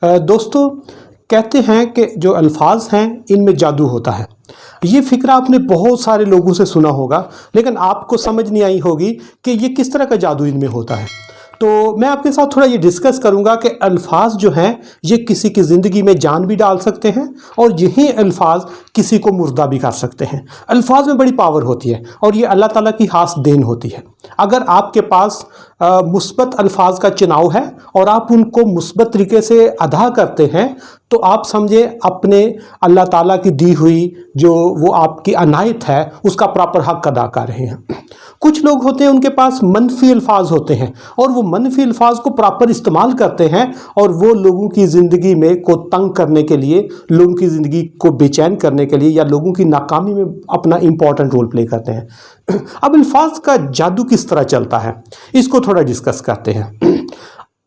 दोस्तों कहते हैं कि जो अल्फाज हैं इनमें जादू होता है। ये फ़िक्र आपने बहुत सारे लोगों से सुना होगा, लेकिन आपको समझ नहीं आई होगी कि ये किस तरह का जादू इनमें होता है। तो मैं आपके साथ थोड़ा ये डिस्कस करूंगा कि अल्फाज जो हैं ये किसी की ज़िंदगी में जान भी डाल सकते हैं और यही अल्फाज किसी को मुर्दा भी कर सकते हैं। अल्फाज में बड़ी पावर होती है और ये अल्लाह ताला की खास देन होती है। अगर आपके पास मुस्बत अल्फाज का चुनाव है और आप उनको मुस्बत तरीके से अदा करते हैं तो आप समझे अपने अल्लाह ताला की दी हुई जो वो आपकी अनायत है उसका प्रॉपर हक अदा कर रहे हैं। कुछ लोग होते हैं उनके पास मनफी अल्फाज होते हैं और वो मनफी अल्फाज को प्रॉपर इस्तेमाल करते हैं और वो लोगों की ज़िंदगी में को तंग करने के लिए, लोगों की ज़िंदगी को बेचैन करने के लिए या लोगों की नाकामी में अपना इम्पॉर्टेंट रोल प्ले करते हैं। अब अल्फाज का जादू किस तरह चलता है इसको थोड़ा डिस्कस करते हैं।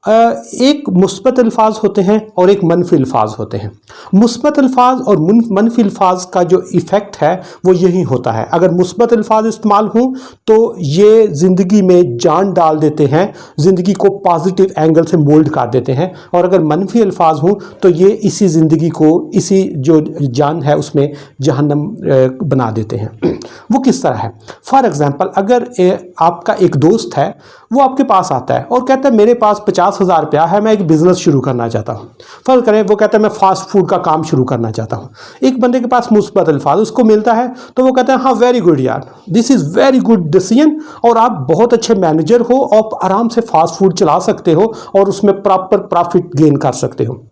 एक मुस्बत अल्फाज होते हैं और एक मनफी अल्फाज होते हैं। मुस्बत अल्फाज और मनफी अल्फाज का जो इफ़ेक्ट है वो यही होता है। अगर मुस्बत अल्फाज इस्तेमाल हों तो ये ज़िंदगी में जान डाल देते हैं, ज़िंदगी को पॉजिटिव एंगल से मोल्ड कर देते हैं, और अगर मनफी अल्फाज हों तो ये इसी ज़िंदगी को, इसी जो जान है उसमें जहन्नम बना देते हैं। वो किस तरह है? फॉर एग्ज़ाम्पल, अगर आपका एक दोस्त है, वो आपके पास आता है और कहता है मेरे पास 50,000 रुपया है, मैं एक बिज़नेस शुरू करना चाहता हूँ। फर्ज करें वो कहता है मैं फ़ास्ट फूड का काम शुरू करना चाहता हूँ। एक बंदे के पास मुस्बत अल्फाज उसको मिलता है तो वो कहता है हाँ वेरी गुड यार, this is very good decision, और आप बहुत अच्छे मैनेजर हो, आप आराम से फ़ास्ट फूड चला सकते हो और उसमें प्रॉपर प्रॉफिट गेन कर सकते हो।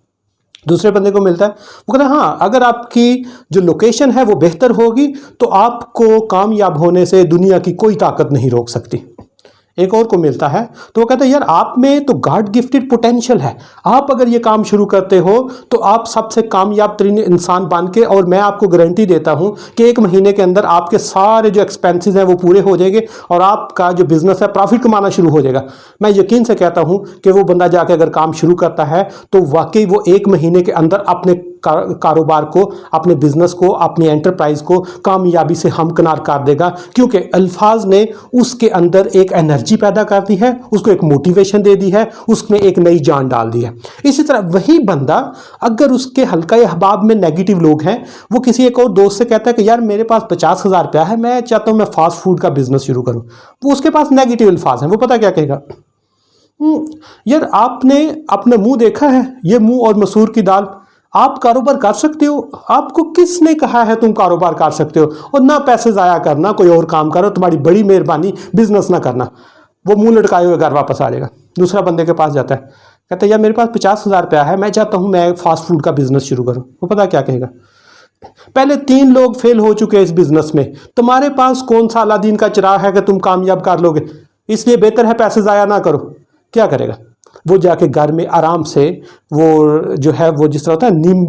दूसरे बंदे को मिलता है, वो कहता है हाँ अगर आपकी जो लोकेशन है वो बेहतर होगी तो आपको कामयाब होने से दुनिया की कोई ताकत नहीं रोक सकती। एक और को मिलता है तो वो कहता है यार आप में तो गॉड गिफ्टेड पोटेंशियल है, आप अगर ये काम शुरू करते हो तो आप सबसे कामयाब तरीन इंसान बन के, और मैं आपको गारंटी देता हूँ कि 1 महीने के अंदर आपके सारे जो एक्सपेंसेस हैं वो पूरे हो जाएंगे और आपका जो बिज़नेस है प्रॉफिट कमाना शुरू हो जाएगा। मैं यकीन से कहता हूँ कि वो बंदा जाके अगर काम शुरू करता है तो वाकई वो 1 महीने के अंदर अपने कारोबार को, अपने बिजनेस को, अपनी एंटरप्राइज को कामयाबी से हमकिनार कर देगा, क्योंकि अल्फाज ने उसके अंदर एक एनर्जी पैदा कर दी है, उसको एक मोटिवेशन दे दी है, उसमें एक नई जान डाल दी है। इसी तरह वही बंदा अगर उसके हल्का अहबाब में नेगेटिव लोग हैं, वो किसी एक और दोस्त से कहता है कि यार मेरे पास 50,000 रुपया है, मैं चाहता हूँ मैं फास्ट फूड का बिजनेस शुरू करूँ, वो उसके पास नेगेटिव अल्फाज हैं, वो पता क्या कहेगा, यार आपने अपना मुंह देखा है, ये मुंह और मसूर की दाल, आप कारोबार कर सकते हो, आपको किसने कहा है तुम कारोबार कर सकते हो, और ना पैसे ज़ाया करना, कोई और काम करो, तुम्हारी बड़ी मेहरबानी, बिजनेस ना करना। वो मुंह लटकाए हुए घर वापस आ जाएगा। दूसरा बंदे के पास जाता है, कहता है यार मेरे पास 50,000 रुपया है, मैं चाहता हूँ मैं फास्ट फूड का बिजनेस शुरू करूँ, वो पता क्या कहेगा, पहले 3 लोग फेल हो चुके हैं इस बिजनेस में, तुम्हारे पास कौन सा अलादीन का चिराग है कि तुम कामयाब कर लोगे, इसलिए बेहतर है पैसे ज़ाया ना करो। क्या करेगा वो? जाके घर में आराम से वो जो है वो जिस तरह होता है नीम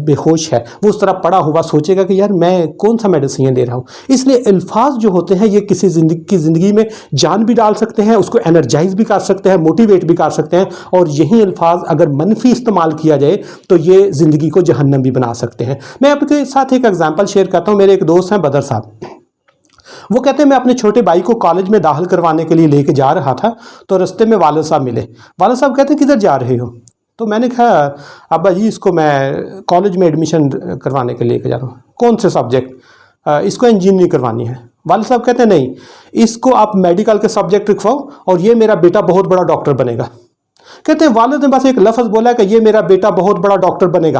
बेहोश है वो उस तरह पड़ा हुआ सोचेगा कि यार मैं कौन सा मेडिसिन ले रहा हूँ। इसलिए अल्फाज जो होते हैं ये किसी ज़िंदगी में जान भी डाल सकते हैं, उसको एनर्जाइज भी कर सकते हैं, मोटिवेट भी कर सकते हैं, और यही अल्फाज अगर मनफी इस्तेमाल किया जाए तो ये ज़िंदगी को जहन्नम भी बना सकते हैं। मैं आपके साथ एक एग्जाम्पल शेयर करता हूँ। मेरे एक दोस्त हैं बदर साहब, वो कहते हैं मैं अपने छोटे भाई को कॉलेज में दाखिल करवाने के लिए लेके जा रहा था तो रास्ते में वालिद साहब मिले। वालिद साहब कहते हैं किधर जा रहे हो? तो मैंने कहा अब्बा जी इसको मैं कॉलेज में एडमिशन करवाने के लिए लेके जा रहा हूँ। कौन से सब्जेक्ट? इसको इंजीनियरिंग करवानी है। वालिद साहब कहते हैं नहीं, इसको आप मेडिकल के सब्जेक्ट रखवाओ और ये मेरा बेटा बहुत बड़ा डॉक्टर बनेगा। कहते हैं वालिद ने बस एक लफ्ज़ बोला कि ये मेरा बेटा बहुत बड़ा डॉक्टर बनेगा।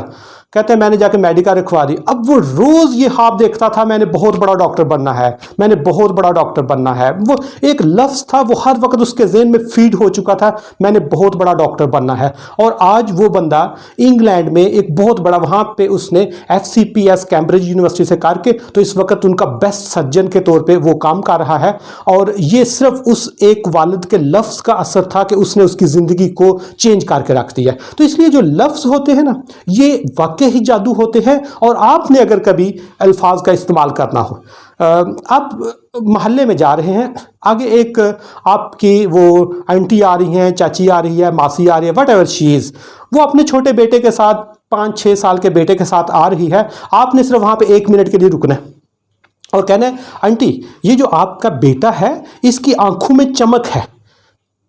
कहते हैं मैंने जाके मेडिकल रखवा दी। अब वो रोज़ ये ख्वाब देखता था मैंने बहुत बड़ा डॉक्टर बनना है, मैंने बहुत बड़ा डॉक्टर बनना है। वो एक लफ्ज़ था, वो हर वक्त उसके ज़हन में फीड हो चुका था, मैंने बहुत बड़ा डॉक्टर बनना है। और आज वो बंदा इंग्लैंड में एक बहुत बड़ा, वहाँ पे उसने FCPS कैम्ब्रिज यूनिवर्सिटी से करके तो इस वक्त उनका बेस्ट सर्जन के तौर पर वो काम कर रहा है। और ये सिर्फ उस एक वालिद के लफ्ज़ का असर था कि उसने उसकी ज़िंदगी को चेंज करके रख दिया। तो इसलिए जो लफ्ज़ होते हैं ना ये वाकई ही जादू होते हैं। और आपने अगर कभी अल्फाज का इस्तेमाल करना हो, आप महल्ले में जा रहे हैं, आगे एक आपकी वो आंटी आ रही हैं, चाची आ रही है, मासी आ रही है, वट एवर शी इज़, वो अपने छोटे बेटे के साथ 5-6 साल के बेटे के साथ आ रही है। आपने सिर्फ वहाँ पे 1 मिनट के लिए रुकना है और कहना है आंटी ये जो आपका बेटा है इसकी आंखों में चमक है,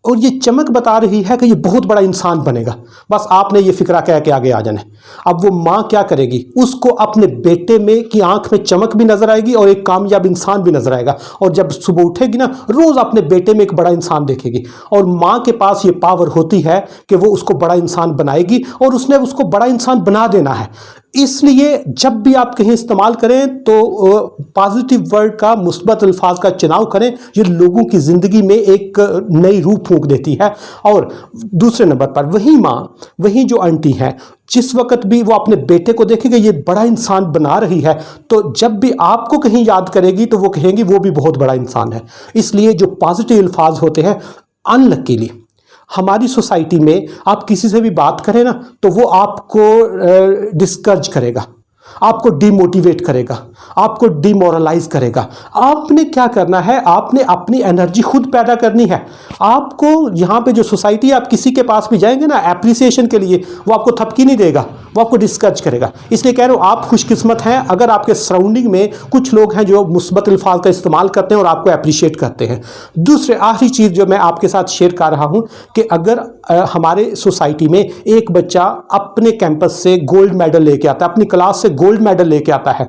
اور یہ چمک بتا رہی ہے کہ یہ بہت بڑا انسان بنے گا، بس آپ نے یہ فکرہ کہہ کے آگے آ جانا ہے۔ اب وہ ماں کیا کرے گی؟ اس کو اپنے بیٹے میں کی آنکھ میں چمک بھی نظر آئے گی اور ایک کامیاب انسان بھی نظر آئے گا، اور جب صبح اٹھے گی نا روز اپنے بیٹے میں ایک بڑا انسان دیکھے گی، اور ماں کے پاس یہ پاور ہوتی ہے کہ وہ اس کو بڑا انسان بنائے گی اور اس نے اس کو بڑا انسان بنا دینا ہے۔ اس لیے جب بھی آپ کہیں استعمال کریں تو پازیٹیو ورڈ کا، مثبت الفاظ کا چناؤ کریں، یہ لوگوں کی زندگی میں ایک نئی روح پھونک دیتی ہے۔ اور دوسرے نمبر پر وہی ماں، وہی جو آنٹی ہے، جس وقت بھی وہ اپنے بیٹے کو دیکھے گا یہ بڑا انسان بنا رہی ہے، تو جب بھی آپ کو کہیں یاد کرے گی تو وہ کہیں گی وہ بھی بہت بڑا انسان ہے۔ اس لیے جو پازیٹیو الفاظ ہوتے ہیں، انلکیلی ہماری سوسائٹی میں آپ کسی سے بھی بات کریں نا تو وہ آپ کو ڈسکرج کرے گا، آپ کو ڈی موٹیویٹ کرے گا، آپ کو ڈی مورلائز کرے گا۔ آپ نے کیا کرنا ہے؟ آپ نے اپنی انرجی خود پیدا کرنی ہے۔ آپ کو یہاں پہ جو سوسائٹی ہے، آپ کسی کے پاس بھی جائیں گے نا اپریسیشن کے لیے، وہ آپ کو تھپکی نہیں دے گا، وہ آپ کو ڈسکرج کرے گا۔ اس لیے کہہ رہا ہوں آپ خوش قسمت ہیں اگر آپ کے سراؤنڈنگ میں کچھ لوگ ہیں جو مثبت الفاظ کا استعمال کرتے ہیں اور آپ کو اپریشیٹ کرتے ہیں۔ دوسرے آخری چیز جو میں آپ کے ساتھ شیئر کر رہا ہوں کہ اگر ہمارے سوسائٹی میں ایک بچہ اپنے کیمپس سے گولڈ میڈل لے کے آتا ہے، اپنی کلاس سے گولڈ میڈل لے کے آتا ہے،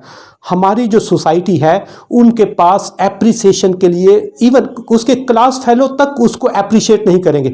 ہماری جو سوسائٹی ہے ان کے پاس اپریسیشن کے لیے ایون اس کے کلاس فیلو تک اس کو اپریشیٹ نہیں کریں گے،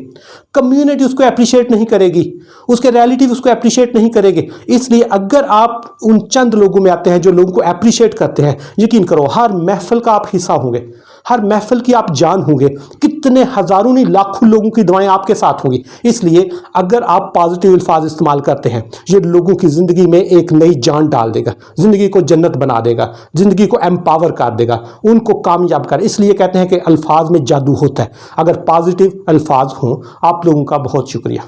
کمیونٹی اس کو اپریشیٹ نہیں کرے گی، اس کے ریلیٹیو اس کو اپریشیٹ نہیں کرے گے۔ اس لیے اگر آپ ان چند لوگوں میں آتے ہیں جو لوگوں کو اپریشیٹ کرتے ہیں، یقین کرو ہر محفل کا آپ حصہ ہوں گے، ہر محفل کی آپ جان ہوں گے، کتنے ہزاروں نہیں لاکھوں لوگوں کی دعائیں آپ کے ساتھ ہوں گی۔ اس لیے اگر آپ پازیٹیو الفاظ استعمال کرتے ہیں، یہ لوگوں کی زندگی میں ایک نئی جان ڈال دے گا، زندگی کو جنت بنا دے گا، زندگی کو ایمپاور کر دے گا، ان کو کامیاب کر۔ اس لیے کہتے ہیں کہ الفاظ میں جادو ہوتا ہے۔ اگر پازیٹیو الفاظ ہوں، آپ لوگوں کا بہت شکریہ۔